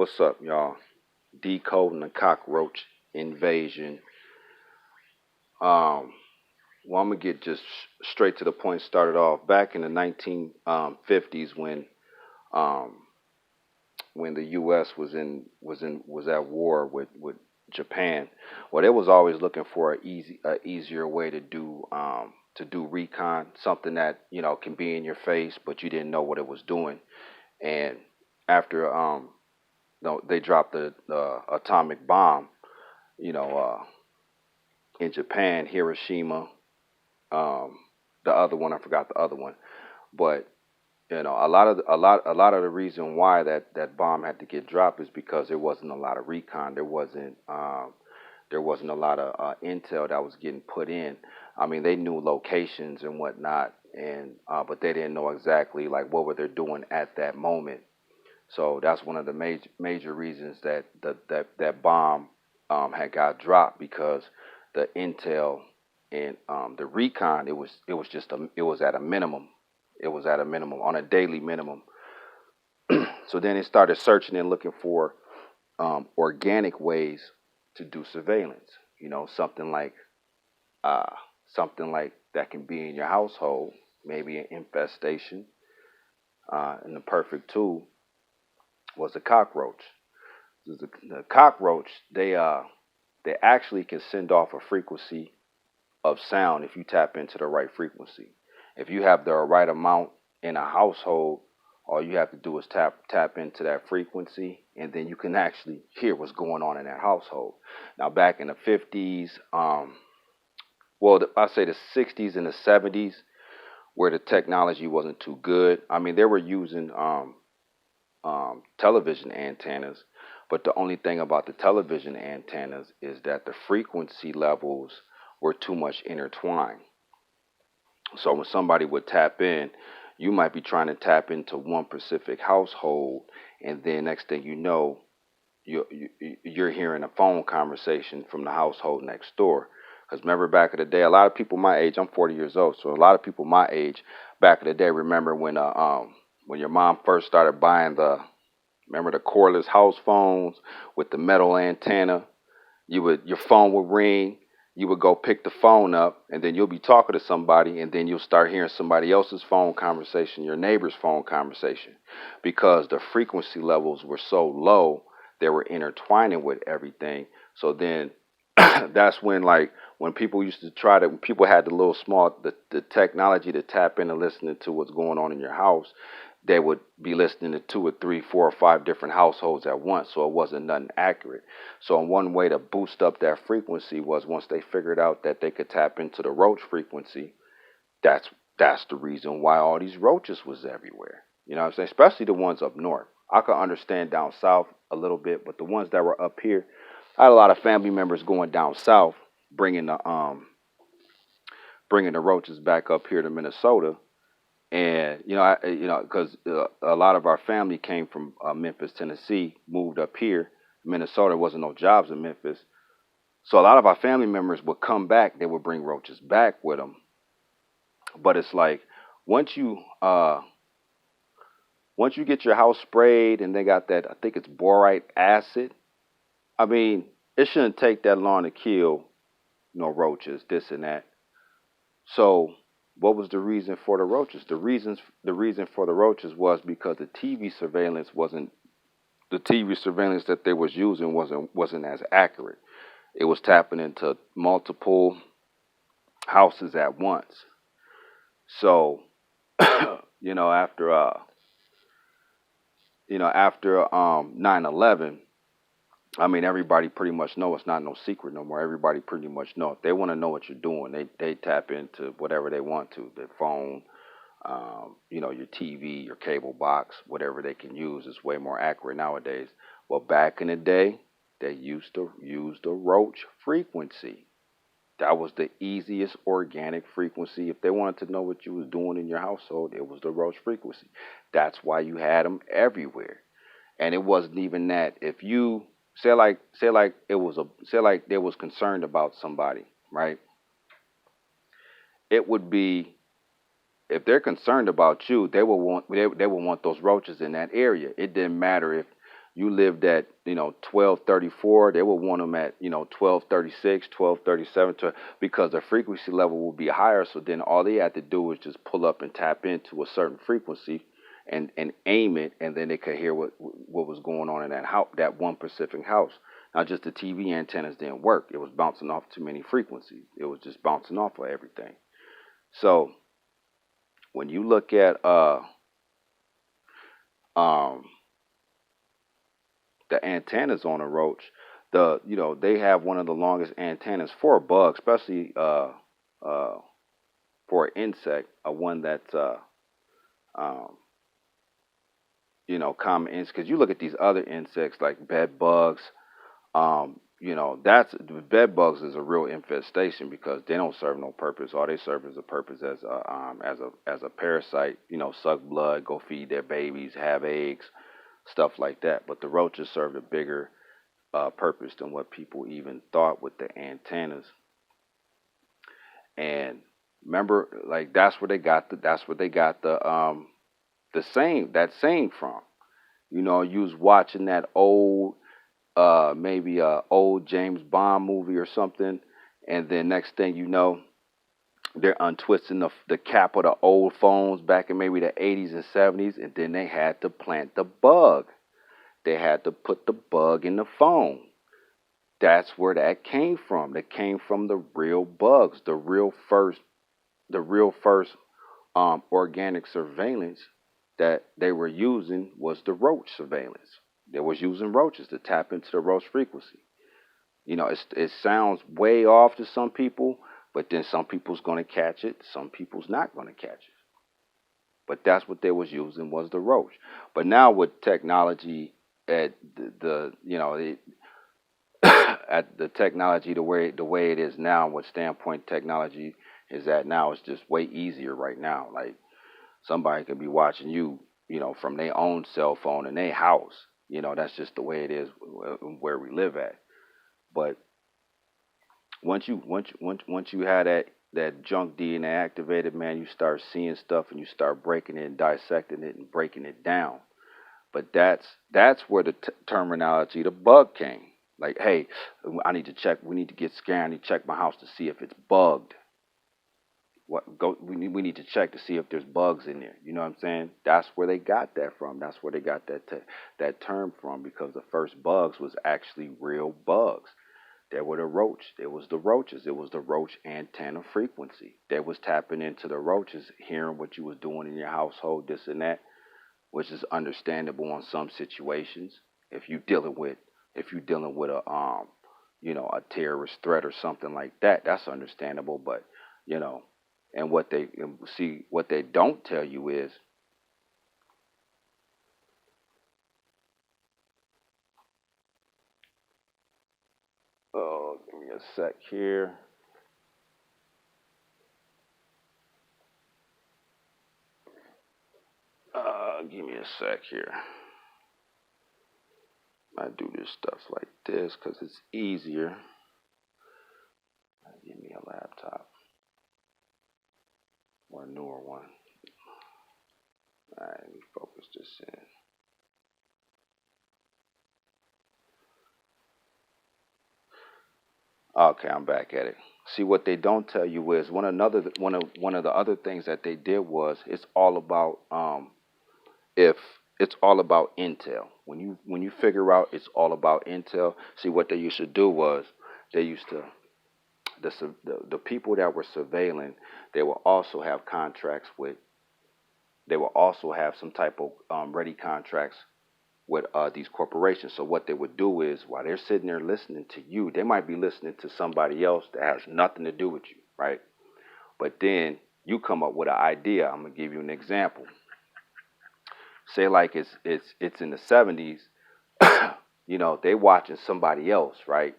What's up, y'all? Decoding the cockroach invasion. Um, well, I'm gonna get just straight to the point. Started off back in the 1950s um, when the U.S. was at war with Japan. Well, they was always looking for a easier way to do recon, something that can be in your face, but you didn't know what it was doing. And after no, they dropped the atomic bomb, you know, in Japan, Hiroshima. Um, the other one, I forgot the other one, but a lot of the reason why that bomb had to get dropped is because there wasn't a lot of recon. There wasn't a lot of intel that was getting put in. I mean, they knew locations and whatnot, and but they didn't know exactly like what were they doing at that moment. So that's one of the major reasons that that bomb had got dropped, because the intel and the recon, it was at a minimum. It was at a minimum, on a daily minimum. So then they started searching and looking for organic ways to do surveillance. You know, uh, something like that can be in your household, maybe an infestation. And the perfect tool was a cockroach. The cockroach, they actually can send off a frequency of sound if you tap into the right frequency. If you have the right amount in a household, all you have to do is tap into that frequency, and then you can actually hear what's going on in that household. Now, back in the 50s, I say the 60s and the 70s, where the technology wasn't too good. I mean, they were using television antennas, but the only thing about the television antennas is that the frequency levels were too much intertwined. So when somebody would tap in, you might be trying to tap into one specific household, and then next thing you know, you're hearing a phone conversation from the household next door. Because remember, back in the day, a lot of people my age, I'm 40 years old, so a lot of people my age back in the day remember when your mom first started buying remember the cordless house phones with the metal antenna. Your phone would ring, you would go pick the phone up, and then you'll be talking to somebody, and then you'll start hearing somebody else's phone conversation, your neighbor's phone conversation, because the frequency levels were so low, they were intertwining with everything. So then that's when people used to when people had the technology to tap in and listen to what's going on in your house, they would be listening to two or three, four or five different households at once, so it wasn't nothing accurate. So one way to boost up that frequency was, once they figured out that they could tap into the roach frequency, that's that's the reason why all these roaches was everywhere. You know what I'm saying? Especially the ones up north. I could understand down south a little bit, but the ones that were up here, I had a lot of family members going down south, bringing the roaches back up here to Minnesota. And because a lot of our family came from Memphis, Tennessee, moved up here. Minnesota, wasn't no jobs in Memphis, so a lot of our family members would come back. They would bring roaches back with them. But it's like, once you uh, once you get your house sprayed and they got that, I think it's borite acid. I mean, it shouldn't take that long to kill roaches, this and that. So, what was the reason for the roaches? The reason for the roaches was because the TV surveillance that they was using wasn't as accurate. It was tapping into multiple houses at once. So, after 9/11, I mean, everybody pretty much know, it's not no secret no more. Everybody pretty much know. If they want to know what you're doing, they tap into whatever they want to. Their phone, your TV, your cable box, whatever they can use is way more accurate nowadays. Well, back in the day, they used to use the roach frequency. That was the easiest organic frequency. If they wanted to know what you was doing in your household, it was the roach frequency. That's why you had them everywhere. And it wasn't even that. If you say like they was concerned about somebody, right? It would be, if they're concerned about you, they will want those roaches in that area. It didn't matter if you lived at 1234, they would want them at 1236, 1237 because the frequency level will be higher. So then all they had to do is just pull up and tap into a certain frequency and aim it, and then they could hear what was going on in that house, that one specific house. Not just the TV antennas didn't work; it was bouncing off too many frequencies. It was just bouncing off of everything. So when you look at um the antennas on a roach, they have one of the longest antennas for a bug, especially uh for an insect, a one that's um common insects. Because you look at these other insects like bed bugs, that's the bed bugs is a real infestation because they don't serve no purpose. All they serve is a purpose as a parasite. Suck blood, go feed their babies, have eggs, stuff like that. But the roaches serve a bigger purpose than what people even thought with the antennas. And remember, like that's where they got the saying from. You was watching that old maybe a old James Bond movie or something, and then next thing you know, they're untwisting the cap of the old phones back in maybe the 80s and 70s, and then they had to plant the bug. They had to put the bug in the phone. That's where that came from. That came from the real bugs, the real first organic surveillance that they were using was the roach surveillance. They was using roaches to tap into the roach frequency. It sounds way off to some people, but then some people's gonna catch it, some people's not gonna catch it. But that's what they was using was the roach. But now with technology at at the technology the way it is now, what standpoint technology is at now, it's just way easier right now. Like somebody could be watching you, from their own cell phone in their house. That's just the way it is where we live at. But once you had that junk DNA activated, man, you start seeing stuff and you start breaking it and dissecting it and breaking it down. But that's where the terminology, the bug came. Like, hey, I need to check. We need to get scanned. I need to check my house to see if it's bugged. We need to check to see if there's bugs in there. You know what I'm saying? That's where they got that from. That's where they got that term from, because the first bugs was actually real bugs. They were the roach. It was the roaches. It was the roach antenna frequency. They was tapping into the roaches, hearing what you was doing in your household, this and that, which is understandable in some situations. If you dealing with a terrorist threat or something like that, that's understandable. But you know, and what they don't tell you is, oh, give me a sec here. Give me a sec here. I do this stuff like this because it's easier. Give me a laptop or a newer one. All right, let me focus this in. Okay, I'm back at it. See, what they don't tell you is one of the other things that they did was, it's all about if it's all about intel. When you figure out it's all about intel, see what they used to do was, they used to the people that were surveilling, they will also have contracts with, they will also have some type of ready contracts with these corporations. So what they would do is, while they're sitting there listening to you, they might be listening to somebody else that has nothing to do with you, right? But then you come up with an idea. I'm gonna give you an example. Say like it's in the 70s, they watching somebody else, right?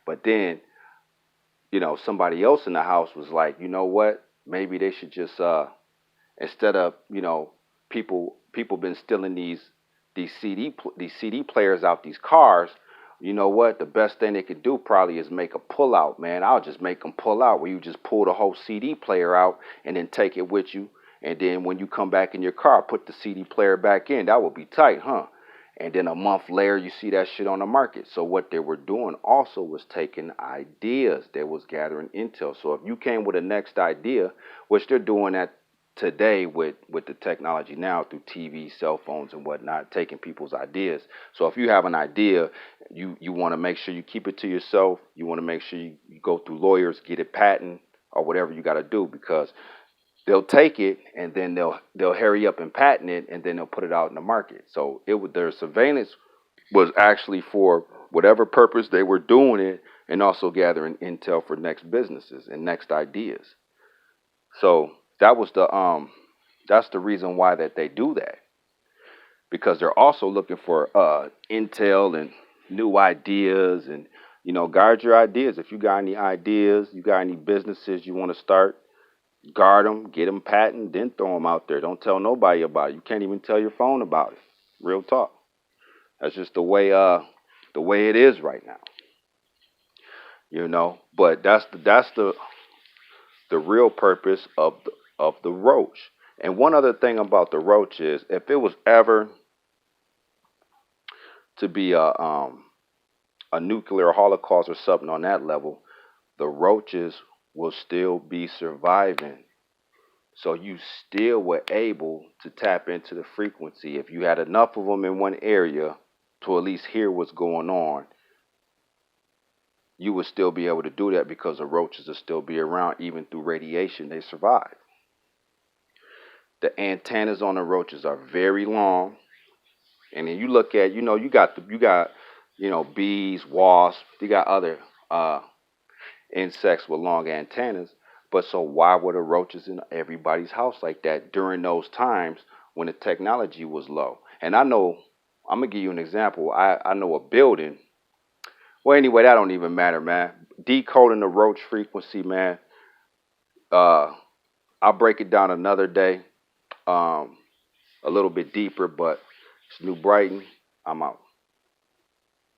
But then somebody else in the house was like, you know what? Maybe they should just instead of people been stealing these CD players out these cars. You know what? The best thing they could do probably is make a pull out, man. I'll just make them pull out, where you just pull the whole CD player out and then take it with you. And then when you come back in your car, put the CD player back in. That would be tight, huh? And then a month later, you see that shit on the market. So what they were doing also was taking ideas. They was gathering intel. So if you came with a next idea, which they're doing that today with the technology now through TV, cell phones, and whatnot, taking people's ideas. So if you have an idea, you want to make sure you keep it to yourself. You want to make sure you go through lawyers, get it patent or whatever you got to do, because they'll take it and then they'll hurry up and patent it, and then they'll put it out in the market. So their surveillance was actually for whatever purpose they were doing it, and also gathering intel for next businesses and next ideas. So that's the reason why that they do that, because they're also looking for intel and new ideas. And guard your ideas. If you got any ideas, you got any businesses you want to start, guard them, get them patent, then throw them out there. Don't tell nobody about it. You can't even tell your phone about it. Real talk. That's just the way it is right now. But that's the real purpose of the roach. And one other thing about the roach is, if it was ever to be a nuclear holocaust or something on that level, the roaches will still be surviving. So you still were able to tap into the frequency. If you had enough of them in one area to at least hear what's going on, you would still be able to do that, because the roaches will still be around. Even through radiation, they survive. The antennas on the roaches are very long. And then you look at, you got bees, wasps, you got other insects with long antennas. But so why were the roaches in everybody's house like that during those times when the technology was low? And I'm gonna give you an example. I know a building. Well, anyway, that don't even matter, man. Decoding the roach frequency, man. Uh, I'll break it down another day, a little bit deeper. But it's New Brighton. I'm out.